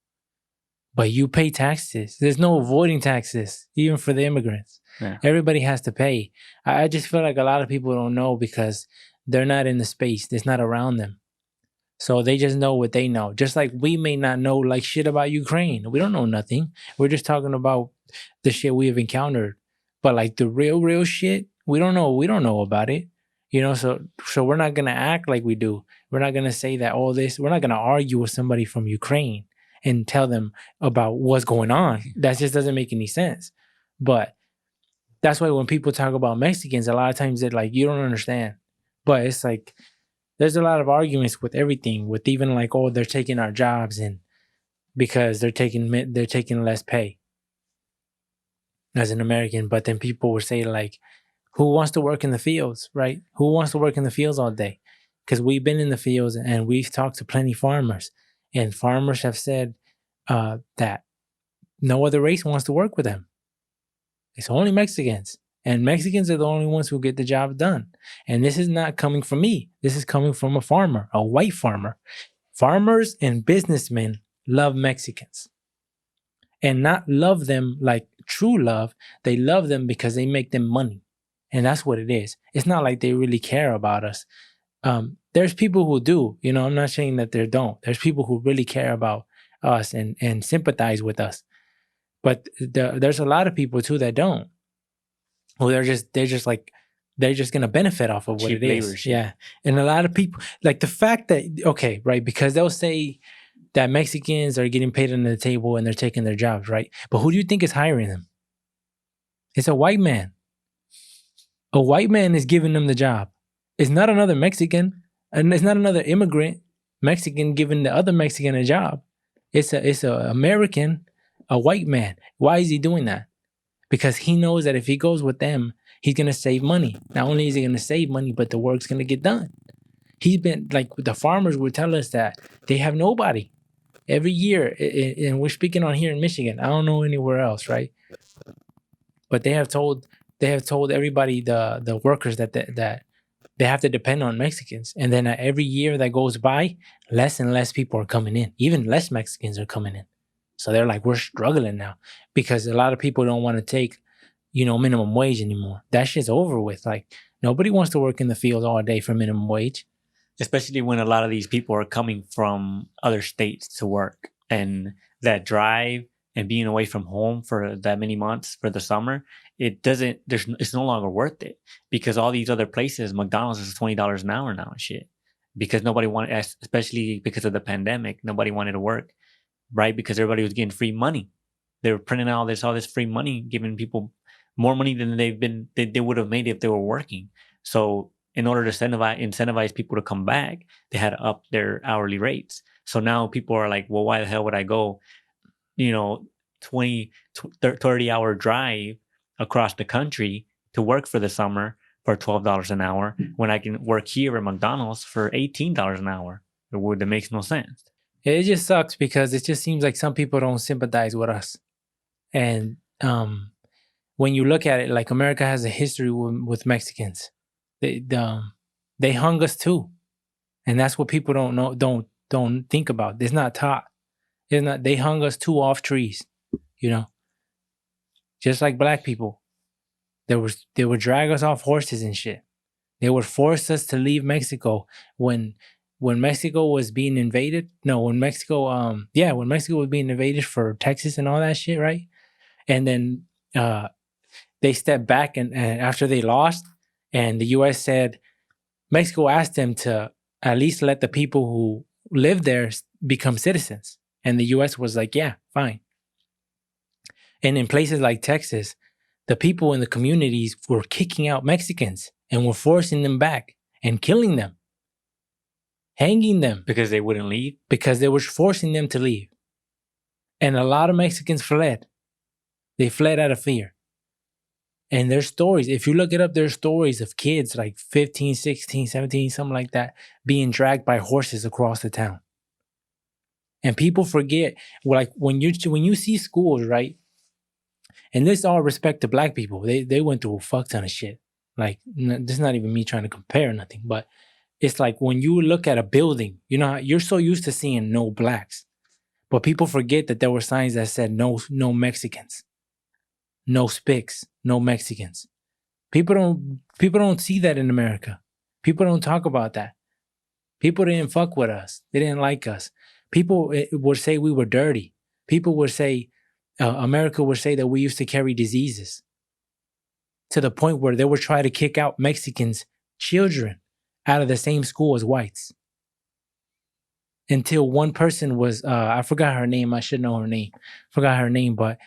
But you pay taxes. There's no avoiding taxes, even for the immigrants. Yeah. Everybody has to pay. I just feel like a lot of people don't know because they're not in the space. It's not around them. So they just know what they know. Just like we may not know like shit about Ukraine. We don't know nothing. We're just talking about the shit we have encountered. But like the real shit, we don't know. We don't know about it. So we're not going to act like we do. We're not going to say that all this. We're not going to argue with somebody from Ukraine and tell them about what's going on. That just doesn't make any sense. But that's why when people talk about Mexicans, a lot of times they're like, you don't understand. But it's like, there's a lot of arguments with everything, with even like, oh, they're taking our jobs and because they're taking less pay as an American. But then people will say like, who wants to work in the fields, right? Who wants to work in the fields all day? Because we've been in the fields and we've talked to plenty of farmers, and farmers have said that no other race wants to work with them. It's only Mexicans. And Mexicans are the only ones who get the job done. And this is not coming from me. This is coming from a farmer, a white farmer. Farmers and businessmen love Mexicans. And not love them like true love. They love them because they make them money. And that's what it is. It's not like they really care about us. There's people who do. I'm not saying that they don't. There's people who really care about us and sympathize with us. But there's a lot of people too that don't. Well, they're just gonna benefit off of what it is. Yeah. And a lot of people, like the fact that, okay, right, because they'll say that Mexicans are getting paid under the table and they're taking their jobs, right? But who do you think is hiring them? It's a white man. A white man is giving them the job. It's not another Mexican, and it's not another immigrant Mexican giving the other Mexican a job. It's a American, a white man. Why is he doing that? Because he knows that if he goes with them, he's gonna save money. Not only is he gonna save money, but the work's gonna get done. He's been like the farmers would tell us that they have nobody every year, and we're speaking on here in Michigan. I don't know anywhere else, right? But they have told everybody, the workers, that they have to depend on Mexicans. And then every year that goes by, less and less people are coming in. Even less Mexicans are coming in. So they're like, we're struggling now because a lot of people don't want to take, minimum wage anymore. That shit's over with. Like, nobody wants to work in the field all day for minimum wage. Especially when a lot of these people are coming from other states to work, and that drive and being away from home for that many months for the summer, it's no longer worth it, because all these other places, McDonald's is $20 an hour now and shit, because nobody wanted, especially because of the pandemic, nobody wanted to work, right? Because everybody was getting free money. They were printing out all this free money, giving people more money than they would have made if they were working. So in order to incentivize people to come back, they had to up their hourly rates. So now people are like, well, why the hell would I go, 30-hour drive across the country to work for the summer for $12 an hour when I can work here at McDonald's for $18 an hour? That makes no sense. It just sucks because it just seems like some people don't sympathize with us. And when you look at it, like, America has a history with Mexicans. They hung us too, and that's what people don't know, don't think about. It's not taught. It's not. They hung us too off trees, just like black people. They would drag us off horses and shit. They would force us to leave Mexico when Mexico was being invaded. No, when Mexico was being invaded for Texas and all that shit, right? And then they stepped back, and after they lost, and the U.S. said, Mexico asked them to at least let the people who live there become citizens. And the U.S. was like, yeah, fine. And in places like Texas, the people in the communities were kicking out Mexicans and were forcing them back and killing them, hanging them. Because they wouldn't leave? Because they were forcing them to leave. And a lot of Mexicans fled. They fled out of fear. And there's stories, if you look it up, there's stories of kids like 15, 16, 17, something like that, being dragged by horses across the town. And people forget, like, when you see schools, right? And this all respect to black people. They went through a fuck ton of shit. Like, this is not even me trying to compare nothing, but it's like when you look at a building, you're so used to seeing no blacks, but people forget that there were signs that said no Mexicans. No spics, no Mexicans. People don't see that in America. People don't talk about that. People didn't fuck with us. They didn't like us. People would say we were dirty. People would say, America would say that we used to carry diseases, to the point where they would try to kick out Mexicans' children out of the same school as whites. Until one person was, I forgot her name. I should know her name. Forgot her name, but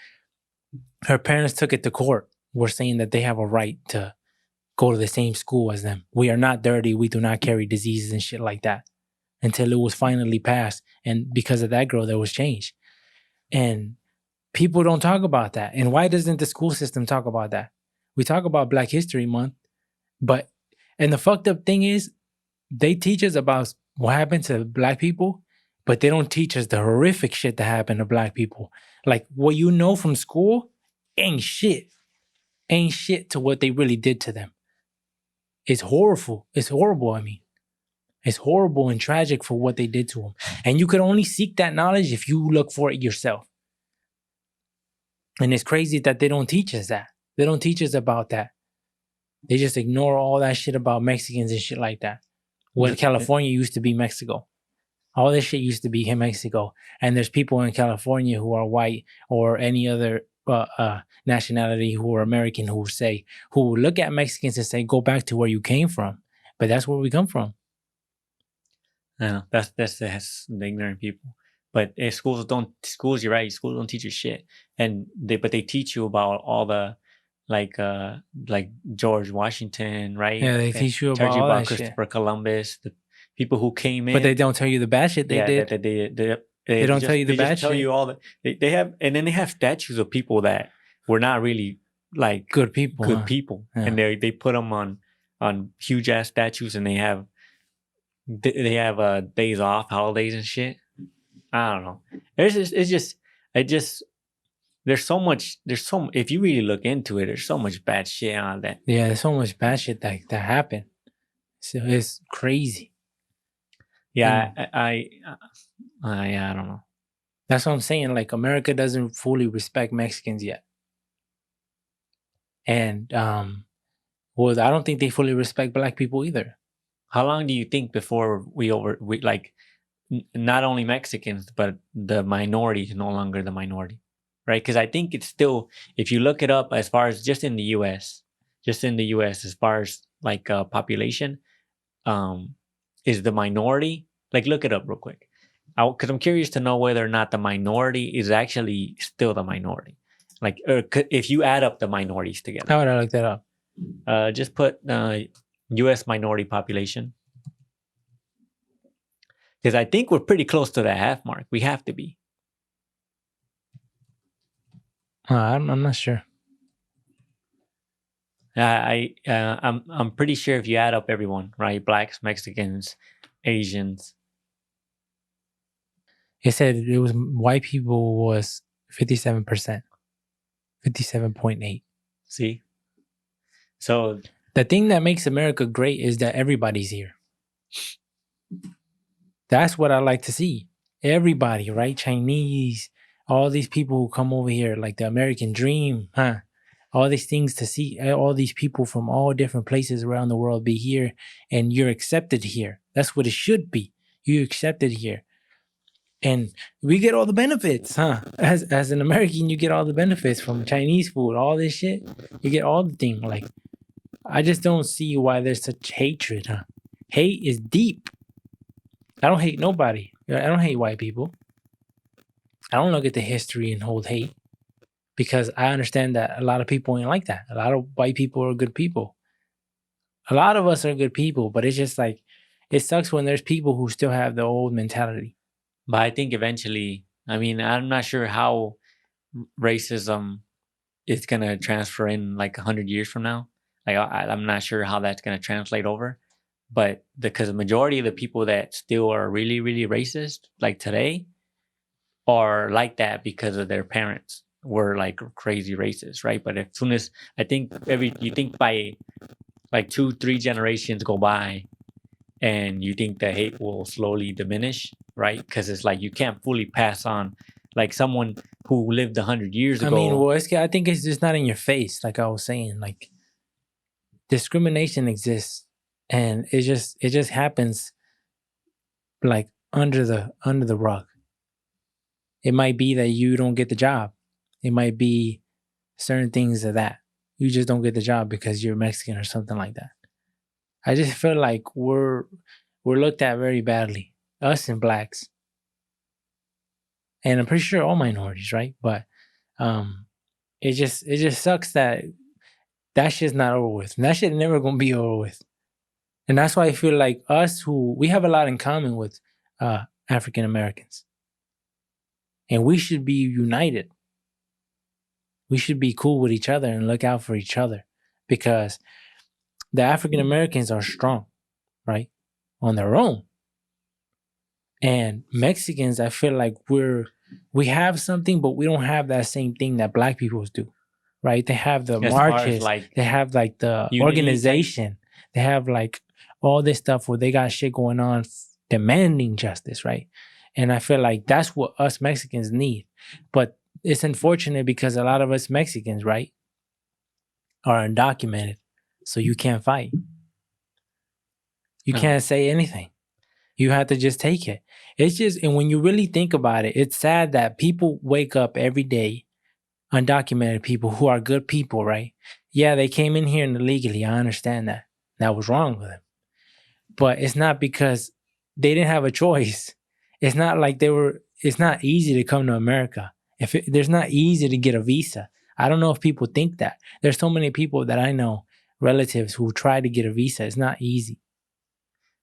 her parents took it to court. We're saying that they have a right to go to the same school as them. We are not dirty. We do not carry diseases and shit like that. Until it was finally passed. And because of that girl, there was change. And people don't talk about that. And why doesn't the school system talk about that? We talk about Black History Month, and the fucked up thing is, they teach us about what happened to black people, but they don't teach us the horrific shit that happened to black people. Like, what you know from school ain't shit. Ain't shit to what they really did to them. It's horrible. It's horrible, I mean. It's horrible and tragic for what they did to them. And you could only seek that knowledge if you look for it yourself. And it's crazy that they don't teach us that. They don't teach us about that. They just ignore all that shit about Mexicans and shit like that. When California used to be Mexico. All this shit used to be in Mexico. And there's people in California who are white or any other nationality who are American who look at Mexicans and say, go back to where you came from. But that's where we come from. I know. That's the ignorant people. But schools, you're right, schools don't teach you shit. And they teach you about all the like George Washington, right? Yeah, they And teach you tell about you all about that shit. Christopher Columbus, the people who came in. But they don't tell you the bad shit they did. That They don't just, tell you the they bad just tell shit. you all the they have, and then they have statues of people that were not really like Good people. good huh? people, Yeah. and they put them on huge ass statues, and they have days off, holidays and shit. I don't know. There's so much. If you really look into it, there's so much bad shit on that. Yeah, there's so much bad shit that happened. So it's crazy. Yeah, I don't know. That's what I'm saying. Like, America doesn't fully respect Mexicans yet. And well, I don't think they fully respect black people either. How long do you think before we like not only Mexicans, but the minority is no longer the minority, right? Because I think it's still, if you look it up, as far as just in the U.S., as far as like population, is the minority, like, look it up real quick, because I'm curious to know whether or not the minority is actually still the minority, like if you add up the minorities together. How would I look that up? Just put U.S. minority population. Because I think we're pretty close to the half mark. We have to be. I'm not sure. I'm pretty sure if you add up everyone, right? Blacks, Mexicans, Asians. It said it was white people was 57%, 57.8. See? So the thing that makes America great is that everybody's here. That's what I like to see. Everybody, right? Chinese, all these people who come over here, like the American dream, huh? All these things to see, all these people from all different places around the world be here, and you're accepted here. That's what it should be. You're accepted here. And we get all the benefits, huh? As an American, you get all the benefits from Chinese food, all this shit. You get all the things. Like, I just don't see why there's such hatred, huh? Hate is deep. I don't hate nobody. I don't hate white people. I don't look at the history and hold hate, because I understand that a lot of people ain't like that. A lot of white people are good people. A lot of us are good people, but it's just like, it sucks when there's people who still have the old mentality. But I think eventually, I mean, I'm not sure how racism is going to transfer in like 100 years from now. Like, I'm not sure how that's going to translate over. But because the majority of the people that still are really, really racist, like today, are like that because of their parents were like crazy racist, right? But as soon as, I think you think by like 2-3 generations go by, and you think the hate will slowly diminish, right? Because it's like you can't fully pass on, like someone who lived 100 years ago. I mean, well, I think it's just not in your face. Like I was saying, like, discrimination exists, and it just happens like under the rug. It might be that you don't get the job. It might be certain things of that. You just don't get the job because you're Mexican or something like that. I just feel like we're looked at very badly, us and blacks, and I'm pretty sure all minorities, right? But it just sucks that shit's not over with. And that shit never gonna be over with. And that's why I feel like we have a lot in common with African Americans, and we should be united. We should be cool with each other and look out for each other, because the African Americans are strong, right? On their own. And Mexicans, I feel like we have something, but we don't have that same thing that black people do, right? They have the marches, like, they have like the organization, they have like all this stuff where they got shit going on demanding justice, right? And I feel like that's what us Mexicans need. But it's unfortunate because a lot of us Mexicans, right, are undocumented. So you can't fight. You can't say anything. You have to just take it. It's just, and when you really think about it, it's sad that people wake up every day, undocumented people who are good people, right? Yeah, they came in here illegally. I understand that. That was wrong with them. But it's not because they didn't have a choice. It's not like it's not easy to come to America. There's not easy to get a visa. I don't know if people think that. There's so many people that I know, relatives who try to get a visa. It's not easy.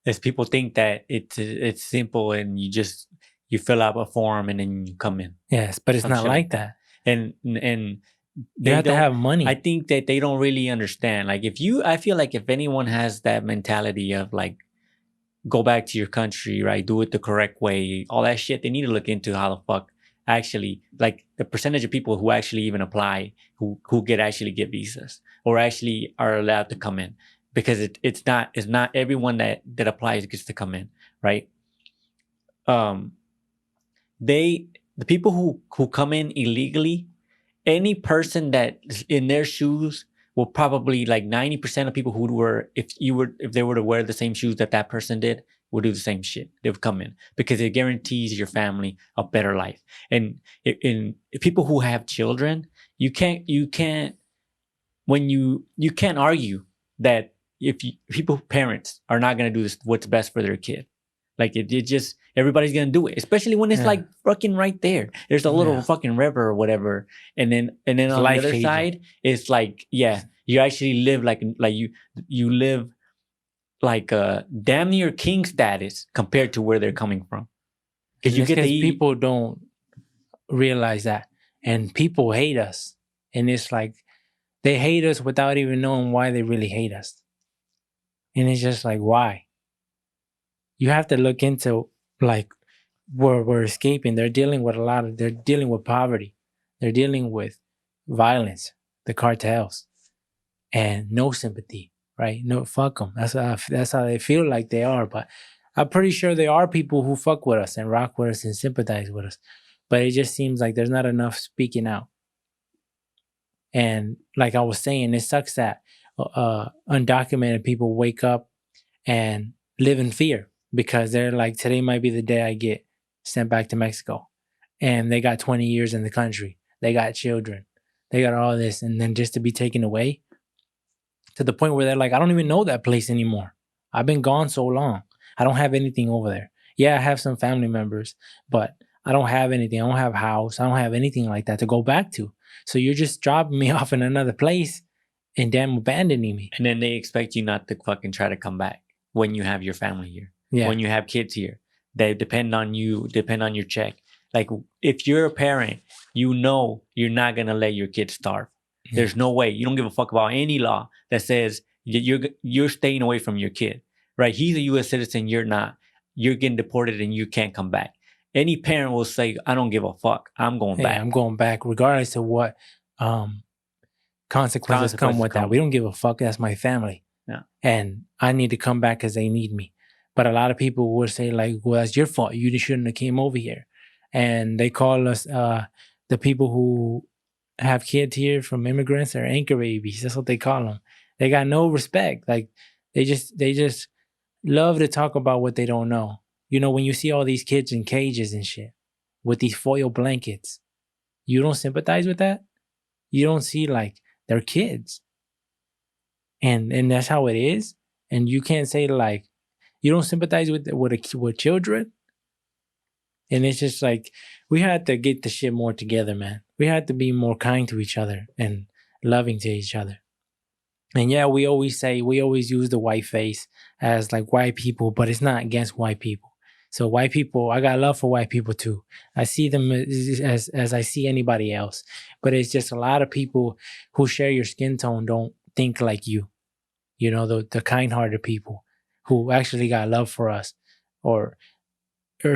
As people think that it's simple and you fill out a form and then you come in. Yes, but it's Some not shit like that. And You they have to don't have money. I think that they don't really understand. Like I feel like if anyone has that mentality of like, go back to your country, right? Do it the correct way, all that shit, they need to look into how the fuck actually, like the percentage of people who actually even apply, who actually get visas or actually are allowed to come in. Because it's not everyone that applies gets to come in, right? The people who come in illegally, any person that is in their shoes will probably, like 90% of people who were, if they were to wear the same shoes that person did, would do the same shit. They would come in because it guarantees your family a better life. And in people who have children, you can't argue that parents are not going to do what's best for their kid. Like it just, everybody's gonna do it, especially when it's like fucking right there. There's a little fucking river or whatever, and then on the other side, it's like, you actually live like you live like damn near king status compared to where they're coming from. Because people don't realize that, and people hate us, and it's like they hate us without even knowing why they really hate us, and it's just like, why? You have to look into, like, we're escaping. They're dealing with they're dealing with poverty. They're dealing with violence, the cartels, and no sympathy, right? No, fuck them. That's how they feel like they are. But I'm pretty sure there are people who fuck with us and rock with us and sympathize with us. But it just seems like there's not enough speaking out. And like I was saying, it sucks that undocumented people wake up and live in fear, because they're like, today might be the day I get sent back to Mexico. And they got 20 years in the country. They got children. They got all this. And then just to be taken away, to the point where they're like, I don't even know that place anymore. I've been gone so long. I don't have anything over there. Yeah, I have some family members, but I don't have anything. I don't have a house. I don't have anything like that to go back to. So you're just dropping me off in another place and damn abandoning me. And then they expect you not to fucking try to come back when you have your family here. Yeah. When you have kids here, they depend on you, depend on your check. Like if you're a parent, you know you're not gonna let your kids starve. Yeah. There's no way. You don't give a fuck about any law that says you're staying away from your kid, right? He's a U.S. citizen. You're not. You're getting deported and you can't come back. Any parent will say, "I don't give a fuck. I'm going back. I'm going back, regardless of what consequences come with that. We don't give a fuck. That's my family, and I need to come back because they need me." But a lot of people will say, like, well, that's your fault. You shouldn't have came over here. And they call us, the people who have kids here from immigrants, are anchor babies. That's what they call them. They got no respect. Like, they just love to talk about what they don't know. You know, when you see all these kids in cages and shit with these foil blankets, you don't sympathize with that? You don't see, like, they're kids. And that's how it is. And you can't say, like, you don't sympathize with children. And it's just like, we had to get the shit more together, man. We had to be more kind to each other and loving to each other. And yeah, we always use the white face as like white people, but it's not against white people. So white people, I got love for white people too. I see them as I see anybody else. But it's just a lot of people who share your skin tone don't think like you. You know, the kind-hearted people who actually got love for us, or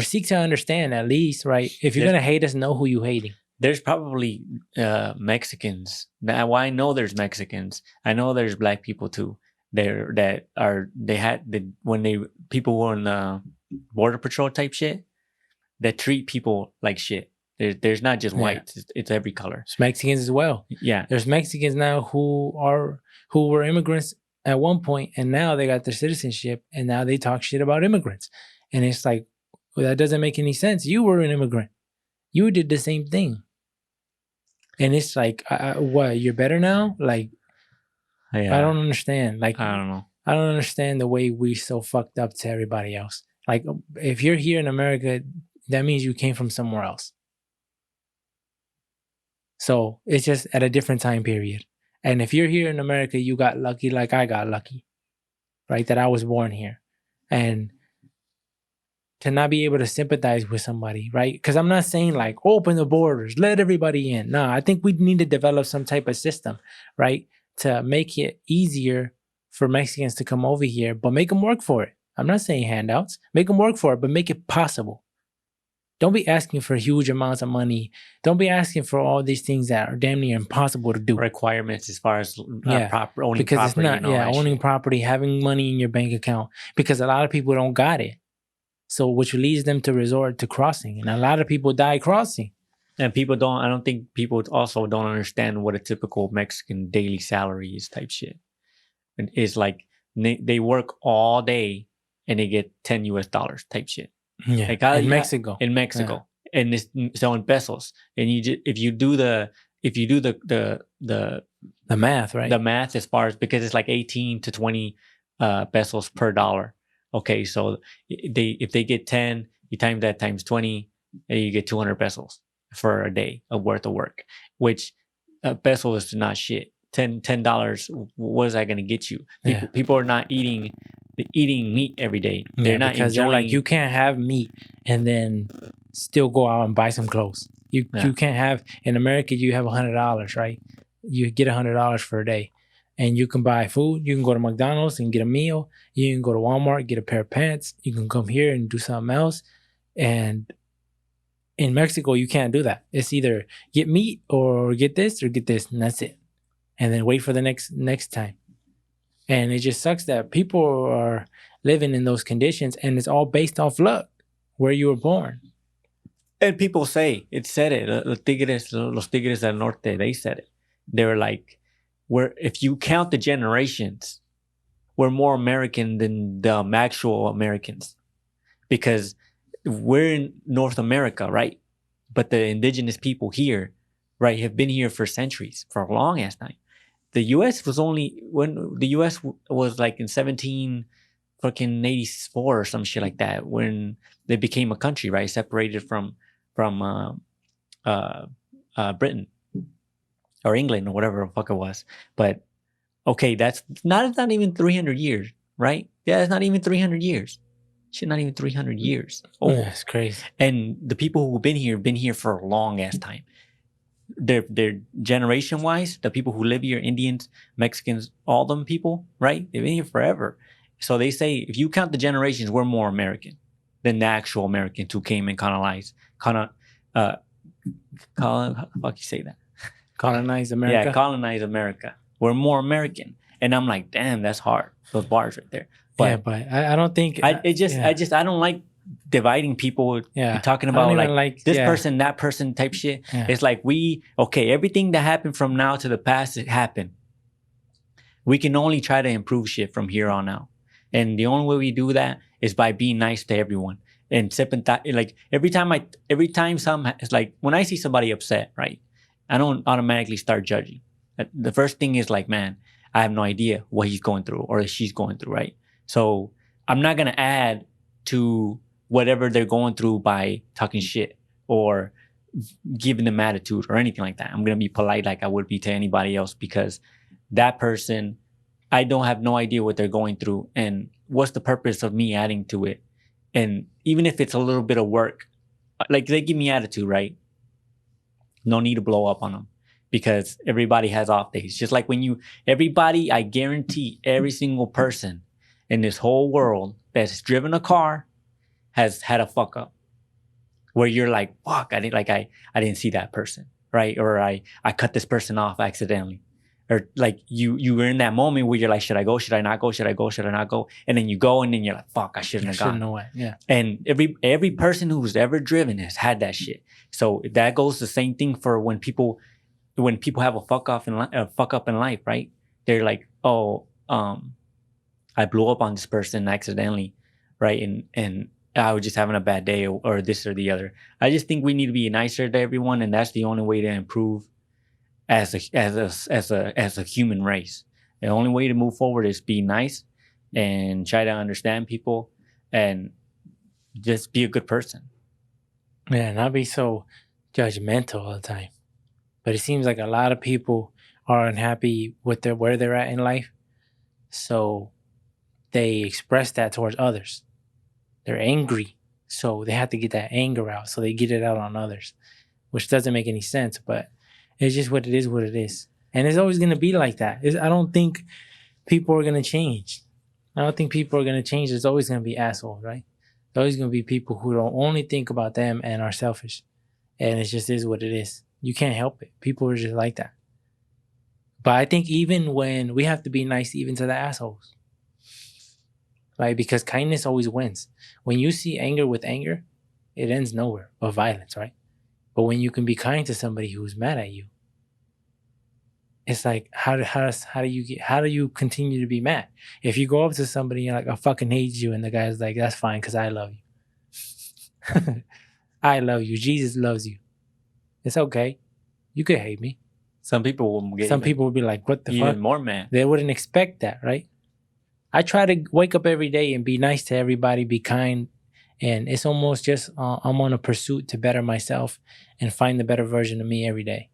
seek to understand at least, right? If you're gonna hate us, know who you hating. There's probably Mexicans. Now I know there's Mexicans. I know there's black people too. When people were on the border patrol type shit, that treat people like shit. There's not just whites. It's every color. It's Mexicans as well. Yeah. There's Mexicans now who were immigrants at one point, and now they got their citizenship, and now they talk shit about immigrants. And it's like, well, that doesn't make any sense. You were an immigrant. You did the same thing. And it's like, what, you're better now? Like, I don't understand. Like, I don't know. I don't understand the way we so fucked up to everybody else. Like, if you're here in America, that means you came from somewhere else. So it's just at a different time period. And if you're here in America, you got lucky like I got lucky, right? That I was born here. And to not be able to sympathize with somebody, right? Because I'm not saying like open the borders, let everybody in. No, I think we need to develop some type of system, right? To make it easier for Mexicans to come over here, but make them work for it. I'm not saying handouts. Make them work for it, but make it possible. Don't be asking for huge amounts of money. Don't be asking for all these things that are damn near impossible to do. Requirements as far as owning because property. It's not, and all that owning shit. property, having money in your bank account. Because a lot of people don't got it. So which leads them to resort to crossing. And a lot of people die crossing. And I don't think people also don't understand what a typical Mexican daily salary is type shit. And it's like they work all day and they get $10 type shit. Yeah, like, in Mexico. Yeah. And it's so in pesos. And if you do the math, right? The math as far as, because it's like 18 to 20 pesos per dollar. Okay, so if they get 10, you times that times 20, and you get 200 pesos for a day of worth of work, which a peso is not shit. $10, what is that going to get you? People are not eating meat every day. They're not because enjoying. They're like, you can't have meat and then still go out and buy some clothes. You can't have, in America, you have $100, right? You get $100 for a day. And you can buy food. You can go to McDonald's and get a meal. You can go to Walmart, get a pair of pants. You can come here and do something else. And in Mexico, you can't do that. It's either get meat or get this, and that's it. And then wait for the next time. And it just sucks that people are living in those conditions, and it's all based off luck, where you were born. And people say, it said it, los Tigres del Norte, they said it. They were like, if you count the generations, we're more American than the actual Americans, because we're in North America, right? But the indigenous people here, right, have been here for centuries, for a long ass time. The U.S. was only, when the U.S. was like in 1784 or some shit like that, when they became a country, right, separated from Britain. Or England or whatever the fuck it was. But okay, that's not even 300 years, right? Yeah, it's not even 300 years. Shit, not even 300 years old. That's crazy. And the people who've been here for a long ass time. They're generation wise, the people who live here, Indians, Mexicans, all them people, right? They've been here forever. So they say, if you count the generations, we're more American than the actual Americans who came and colonized. How the fuck you say that? Colonize America. Yeah, colonize America. We're more American. And I'm like, damn, that's hard. Those bars right there. But I don't think I don't like dividing people. Yeah. Talking about like this yeah. person, that person type shit. Yeah. It's like everything that happened from now to the past, it happened. We can only try to improve shit from here on out. And the only way we do that is by being nice to everyone. And like every time it's like when I see somebody upset, right? I don't automatically start judging. The first thing is like, man, I have no idea what he's going through or she's going through, right? So I'm not going to add to whatever they're going through by talking shit or giving them attitude or anything like that. I'm going to be polite like I would be to anybody else, because that person, I don't have no idea what they're going through. And what's the purpose of me adding to it? And even if it's a little bit of work, like they give me attitude, right? No need to blow up on them, because everybody has off days. Just like I guarantee every single person in this whole world that's driven a car has had a fuck up where you're like, fuck, I didn't see that person, right? Or I cut this person off accidentally. Or like you were in that moment where you're like, should I go? Should I not go? Should I go? Should I not go? And then you go and then you're like, fuck, I shouldn't have gone. No way. Yeah. And every person who's ever driven has had that shit. So that goes the same thing for when people have a fuck up in life, right? They're like, oh, I blew up on this person accidentally, right? And I was just having a bad day or this or the other. I just think we need to be nicer to everyone, and that's the only way to improve as a human race. The only way to move forward is be nice and try to understand people and just be a good person. Yeah, not be so judgmental all the time. But it seems like a lot of people are unhappy with where they're at in life. So they express that towards others. They're angry. So they have to get that anger out. So they get it out on others, which doesn't make any sense. But it's just what it is. And it's always going to be like that. I don't think people are going to change. I don't think people are going to change. There's always going to be assholes, right? There's always going to be people who don't only think about them and are selfish. And it just is what it is. You can't help it. People are just like that. But I think even when we have to be nice even to the assholes, right? Because kindness always wins. When you see anger with anger, it ends nowhere but violence, right? But when you can be kind to somebody who's mad at you, it's like how do you continue to be mad? If you go up to somebody and you're like, I fucking hate you, and the guy's like, that's fine because I love you. I love you. Jesus loves you. It's okay. You could hate me. Some people will get people would be like, what the even fuck? more mad. They wouldn't expect that, right? I try to wake up every day and be nice to everybody, be kind. And it's almost just I'm on a pursuit to better myself and find the better version of me every day.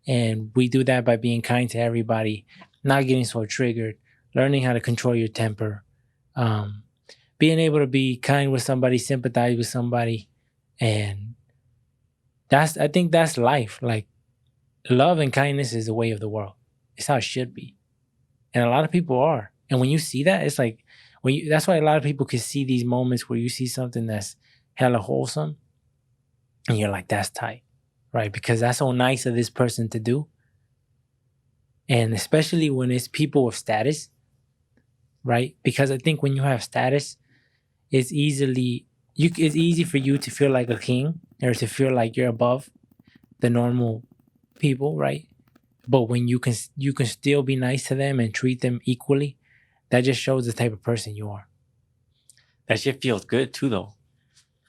And we do that by being kind to everybody, not getting so triggered, learning how to control your temper, being able to be kind with somebody, sympathize with somebody. And I think that's life. Like, love and kindness is the way of the world. It's how it should be. And a lot of people are. And when you see that, it's like, that's why a lot of people can see these moments where you see something that's hella wholesome and you're like, that's tight, right? Because that's so nice of this person to do. And especially when it's people with status, right? Because I think when you have status, it's easy for you to feel like a king or to feel like you're above the normal people, right? But when you can still be nice to them and treat them equally, that just shows the type of person you are. That shit feels good too, though.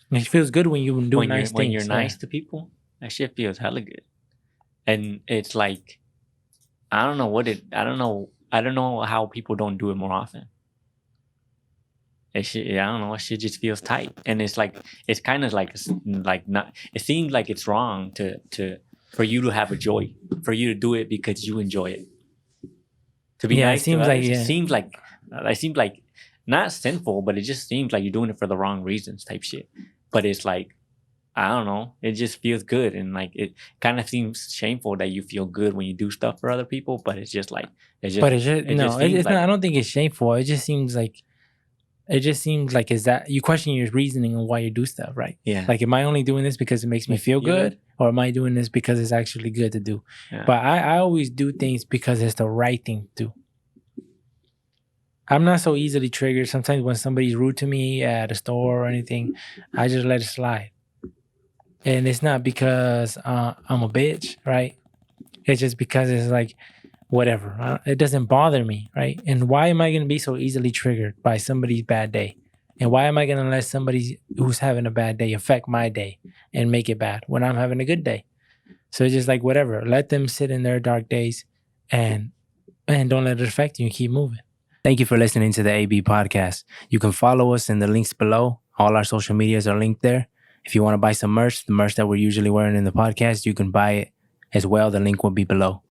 It feels good when you do nice things. When you're nice to people, that shit feels hella good. And it's like, I don't know how people don't do it more often. I don't know. It shit just feels tight, and it's like it's kind of like not. It seems like it's wrong for you to have a joy, for you to do it because you enjoy it. To be nice, it seems like not sinful, but it just seems like you're doing it for the wrong reasons, type shit. But it's like, I don't know. It just feels good, and like it kind of seems shameful that you feel good when you do stuff for other people. But it's just like it's not. I don't think it's shameful. It just seems like is that you question your reasoning on why you do stuff, right? Yeah. Like, am I only doing this because it makes me feel good, or am I doing this because it's actually good to do? Yeah. But I always do things because it's the right thing to do. I'm not so easily triggered. Sometimes when somebody's rude to me at a store or anything, I just let it slide. And it's not because I'm a bitch, right? It's just because it's like, whatever. It doesn't bother me, right? And why am I going to be so easily triggered by somebody's bad day? And why am I going to let somebody who's having a bad day affect my day and make it bad when I'm having a good day? So it's just like, whatever. Let them sit in their dark days and don't let it affect you and keep moving. Thank you for listening to the AB podcast. You can follow us in the links below. All our social medias are linked there. If you want to buy some merch, the merch that we're usually wearing in the podcast, you can buy it as well. The link will be below.